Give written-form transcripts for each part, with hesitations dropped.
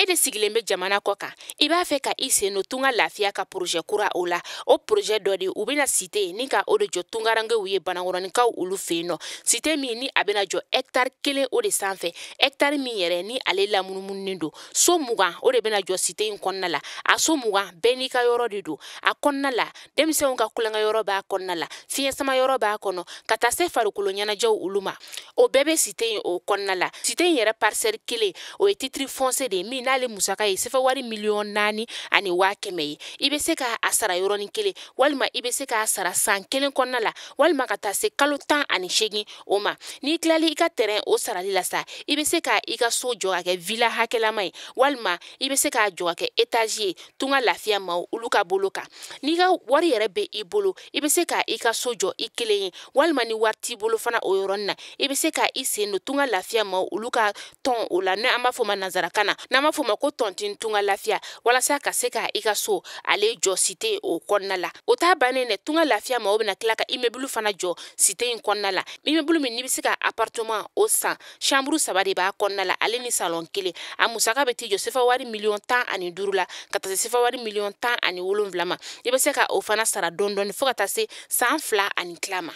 de sigilen bɛ jamana kɔ kan I b'a fɛ ka I sen no tunga lafiya ka projet kura o la o projet dɔ de u bɛna cité ni ka o de jɔ tungarangew ye banakɔrɔnikaw olu fɛ no cité min ni a bɛna jɔ hectare 1 o de sanfɛ hectare min yɛrɛ ni ale lamunumunnen do so 20 o de bɛna jɔ cité in kɔnɔna la a so 20 bɛɛ n'i ka yɔrɔ de do a kɔnɔna la denmisɛnw ka kulonkɛ yɔrɔ b'a kɔnɔna la fiɲɛ sama yɔrɔ b'a kɔnɔ ka taa se farikolo ɲɛnajɛw olu ma o bɛɛ bɛ cité in o kɔnɔna la cité in yɛrɛ parcelle 1 o ye titre foncier de min n'ale musaka ye sefa wari miliyɔn 4 ani 100 ye I bɛ se ka a sara yɔrɔnin kelen walima I bɛ se ka sara san 1 kɔnɔna la walima ka taa se kalo 18 o ma n'i tilali I ka terrain o sarali la sa I bɛ se ka I ka so jɔ ka kɛ villa hakɛlama ye walima I bɛ se ka jɔ ka kɛ étage ye tunga lafiya ma olu ka bolo kan n'i ka wari yɛrɛ bɛ I bolo I bɛ se ka I ka so jɔ I kelen ye walima ni wari t'i bolo fana o yɔrɔnin na I bɛ se ka I sen no tunga lafiya ma olu ka tɔn o la n'an b'a fɔ ma nazarakan na n'an b'a fɔ ma ko tɔntin tunga lafiya walasa ka se ka I ka so ale jɔ cité o kɔnɔna la o t'a bannen dɛ tunga lafiya ma o bɛna tila ka immeuble fana jɔ cité in kɔnɔna la immeuble min n'i bɛ se ka appartement o san chambre 3 de b'a kɔnɔna la ale ni salon 1 a musaka bɛ t'i jɔ sefa wari miliyɔn 15 la ka taa se sefa wari miliyɔn 17 ma I bɛ se ka o fana sara dɔɔni fo ka taa se san 2 ani tila ma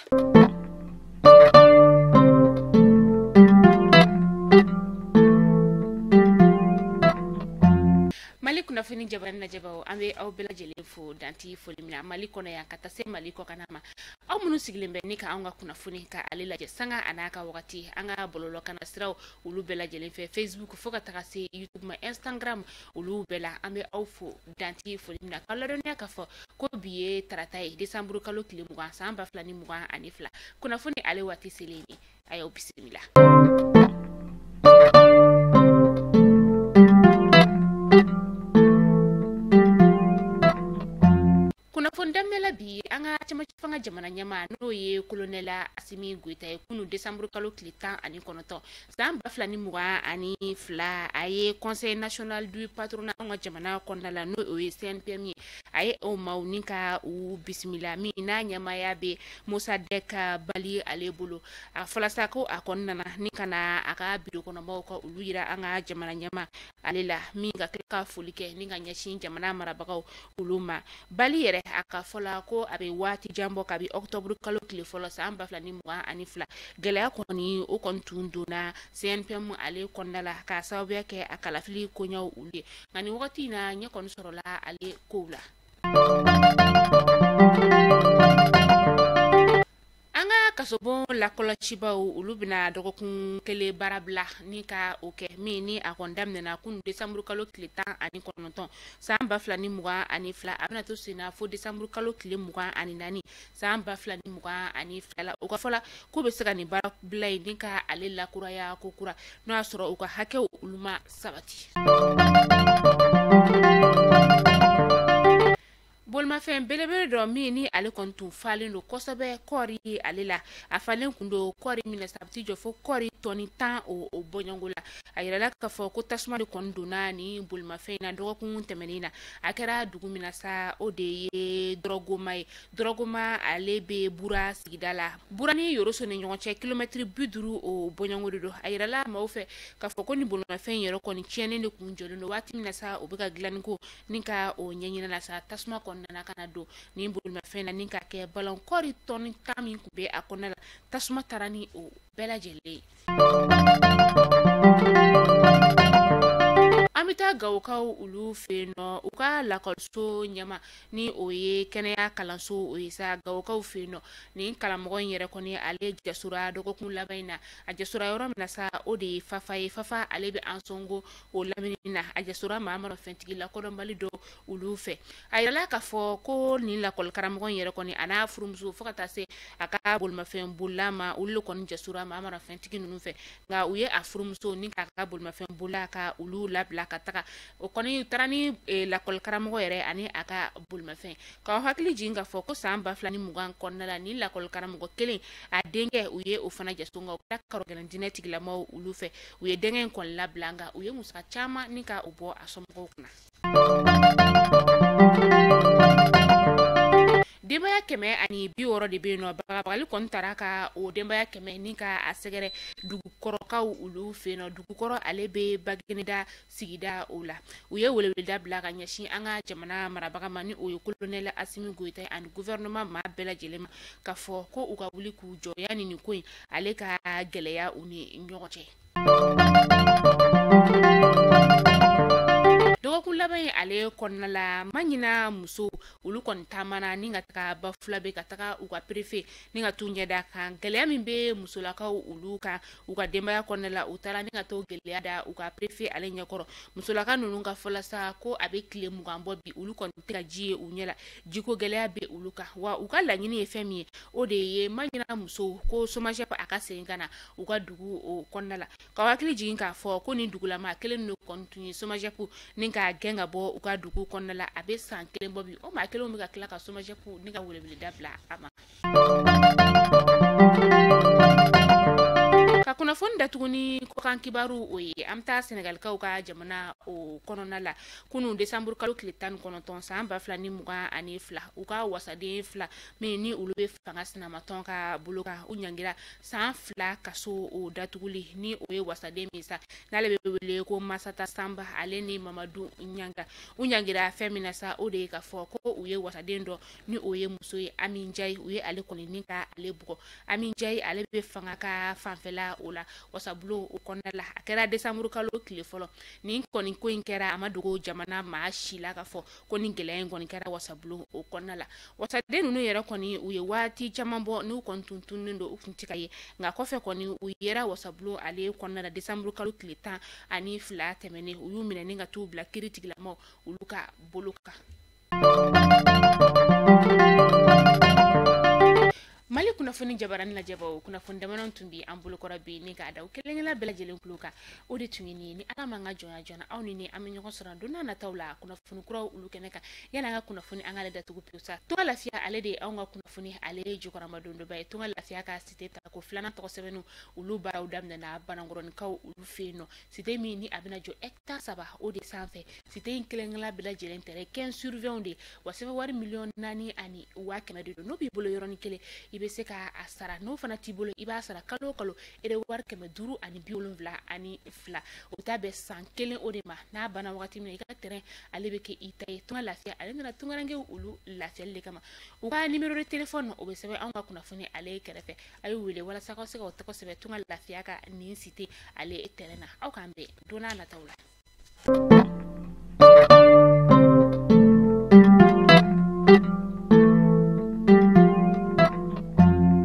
Mali kunnafoni jabari na jabaw an bɛ aw bɛɛ lajɛlen fo danti foli min na Mali kɔnɔ yan ka taa se Mali kɔ kana ma aw minnu sigilen bɛ ni ka an ka kunnafoni ka ale lajɛ sanga an'a ka wagati an ka bɔlɔlɔ kana siraw olu bɛɛ lajɛlen fɛ Facebook fo ka taga se YouTube ma Instagram olu bɛɛ la an bɛ aw fo danti foli min na ka ladɔnniya k'a fɔ ko bi ye tarata ye décembre kalo tile 20 san 2022 kunnafoni ale waati selen ni a y'aw bisimila Fondamela bi an ka fanga jamana ɲɛma n'o ye colonel Asimi Goita ye kunu décembre kalo tile 19 san 2022 a ye conseil national du patronat an ka jamana kɔnɔna la n'o ye CNPM ye a ye o maaw ni ka u bisimila min n'a ɲɛmaya bɛ Musa Dɛk Bali ale bolo a fɔla sa ko a kɔnɔna na ni kana a ka bureau kɔnɔmɔgɔw ka olu yira an ka jamana ɲɛma ale la min ka kila ka foli kɛ ni ka ɲɛsin jamana marabagaw olu ma Bali yɛrɛ a ka fɔla ko a bɛ waati jan bɔ kabi octobre kalo tile fɔlɔ san 2022 gɛlɛya kɔni o kɔni tun donna CNPM ale kɔnɔna la ka sababuya kɛ a kalafili koɲɛw olu ye nka nin wagati in na ɲɛ kɔni sɔrɔla ale kow la an ka kasobon lakɔlɔsibaw olu bɛna dɔgɔkun kelen baara bila ni ka o kɛ min ni a kɔni daminɛna kunu décembre kalo tile 19 san 2022 a bɛna to senna fo décembre kalo tile 24 san 2022 la o ka fɔla ko bɛ se ka nin baara bila ye ni ka ale lakuraya ko kura n'o y'a sɔrɔ u ka hakɛw olu ma sabati Bolimafɛn belebele dɔ min ni ale kɔni tun falen don kosɛbɛ kɔɔri ale la a falen kun don kɔɔri minɛ sabati jɔ fo kɔɔri tɔni 10 o bɔɲɔngo la a yirala k'a fɔ ko tasuma de kɔni donna ni bolimafɛn na dɔgɔkun tɛmɛnen na a kɛra dugu min na sa o de ye Dɔrɔgoma ye Dɔrɔgoma ale bɛ Bura sigida la Bura ni Yoroso ni ɲɔgɔn cɛ kilomɛtiri 50 o bɔɲɔngo de don a yirala maaw fɛ k'a fɔ ko ni bolimafɛn yɛrɛ kɔni tiɲɛnen de kun jɔlen don waati min na sa o bɛ ka dilanni ko ni ka o ɲɛɲini la sa tasuma kɔni nana kana don ni bolimafɛn na ni ka kɛ ballon kɔɔri tɔni 10 min kun bɛ a kɔnɔna la tasuma taara ni o bɛɛ lajɛlen ye an bɛ taa Gawokaw olu fɛ nɔ u ka lakɔliso ɲɛma ni o ye kɛnɛya kalanso o ye sa Gawokaw fɛ nɔ ni karamɔgɔ in yɛrɛ kɔni ale jasura dɔgɔkun laban in na a jasura yɔrɔ min na sa o de ye Fafa ye Fafa ale bɛ an sɔngo o lamini na a jasura Mahamadu fɛntigi lakodɔnbali dɔ olu fɛ a yirala k'a fɔ ko nin lakɔli karamɔgɔ in yɛrɛ kɔni a n'a furumuso fo ka taa se a ka bolimafɛn bolila ma olu kɔni jasura Mahamadu fɛntigi ninnu fɛ nka u ye a furumuso ni k'a ka bolimafɛn bolila ka olu labila ka taga o kɔni taara ni lakɔli karamɔgɔ yɛrɛ ani a ka bolimafɛn k'aw hakili jigin k'a fɔ ko san 2020 kɔnɔna la ni lakɔli karamɔgɔ kelen a denkɛ u ye o fana jaso nka u ka karo gɛlɛn dinɛ tigilamaw olu fɛ u ye denkɛ in kɔni labila nka u ye musaka caman ni ka o bɔ a somɔgɔw kunna denbaya kɛmɛ ani 60 de be no bagabagali kɔni tara ka o denbaya kɛmɛ ni ka a sɛgɛrɛ dugukɔrɔkaw olu feno dugukɔrɔ ale be Bagineda sigida o la u ye weleweleda bila ka ɲɛsin an ka jamana marabaga ma ni o ye colonel Asimi Goita ani gouvernement ma bɛɛ lajɛlen ma ka fɔ ko u ka wuli k'u jɔ yani nin ko in ale ka gɛlɛya u ni ɲɔgɔn cɛ. dɔgɔkun laban ale kɔnɔna la maɲina muso olu kɔni taamana ni ka taga bafula be ka taga u ka préfet ni ka t'u ɲɛda kan gɛlɛya min be musolakaw olu kan u ka denbaya kɔnɔna la u taara ni ka t'o gɛlɛya da u ka préfet ale ɲɛkɔrɔ musolaka ninnu ka fɔla sa ko a be tile 20 bɔ bi olu kɔni tɛ ka ji ye u ɲɛla jiko gɛlɛya be olu kan wa u ka laɲini ye fɛn min ye o de ye maɲina muso ko SOMAGEP a ka segin ka na u ka dugu o kɔnɔna la ka hakili jigin k'a fɔ ko ni dugulama kelen no kɔni tun ye SOMAGEP ni ka gɛn ka bɔ u ka dugu kɔnɔna la a be san 1 bɔ bi o maa kelenw bɛ ka tila ka SOMAGEP ni ka weleweleda bila a ma. ka kunnafoni datuguni kokan kibaru o ye an taa Senegalikaw ka jamana o kɔnɔna la kunu décembre kalo tile 19 san 2022 u ka wasaden 2 min ni olu be fanga sinamatɔn ka bolo kan u ɲangira san 2 kaso o datuguli ni o ye wasaden min sa n'ale be wele ko Masata Samba ale ni Mamadu Nyanga u ɲangira fɛn min na sa o de ye ka fɔ ko u ye wasaden dɔ ni o ye muso ye Ami Njayi u ye ale kɔni ni ka ale bugɔ Ami Njayi ale be fanga ka fanfɛla o la wasabulon o kɔnɔna la a kɛra décembre kalo tile fɔlɔ nin kɔni ko in kɛra a ma dogo jamana maa si la ka fɔ ko ni gɛlɛya in kɔni kɛra wasabulon o kɔnɔna la wasaden ninnu yɛrɛ kɔni u ye waati caman bɔ n'u kɔni tuntunnen don u kun tɛ ka ye nka kɔfɛ kɔni u yɛra wasabulon ale kɔnɔna la décembre kalo tile 12 tɛmɛnen u y'u minɛ ni ka t'u bila kiiri tigilamaw olu ka bolo kan. Mali kunnafoni jabarani lajɛbaw kunnafoni damanan tun bi an bolokɔrɔ bi ni ka da u kelenkelen bɛɛ lajɛlen kulo kan o de tun ye ni ala man ka jɔnya jɔna aw ni an bɛ ɲɔgɔn sɔrɔ don n'a nataw la kunnafoni kuraw olu kɛnɛ kan yana an ka kunnafoni an ka datugu pewu sa tunga lafiya ale de anw ka kunnafoni ale ye jukɔrɔma dondoba ye tunga lafiya ka site ta ko filanan tɔgɔ sɛbɛnnu olu baaraw daminɛna banangɔrɔnikaw olu fɛ yen nɔ site min ni a bɛna jɔ hectare 3 o de sanfɛ site in kelenkelen bɛɛ lajɛlen tɛrɛ 15 sur 20 de wa sɛbɛn wari 4,000,000 ani 500 de don n'o b'i bolo yɔrɔnin kelen i bɛ se ka a sara n'o fana t'i bolo i b'a sara kalo o kalo ere wari 572 o ta bɛ san 1 o de ma n'a banna wagati min na i ka terrain ale bɛ kɛ i ta ye tunga lafiya ale nana tungarankew olu lafiyali de kama u ka numéro de téléphone o bɛ sɛbɛn anw ka kunnafoni ale kɛrɛfɛ a y'u wele walasa ka se ka o tɔgɔ sɛbɛn tunga lafiya ka nin site ale terrain na aw k'an bɛn don n'a nataw la.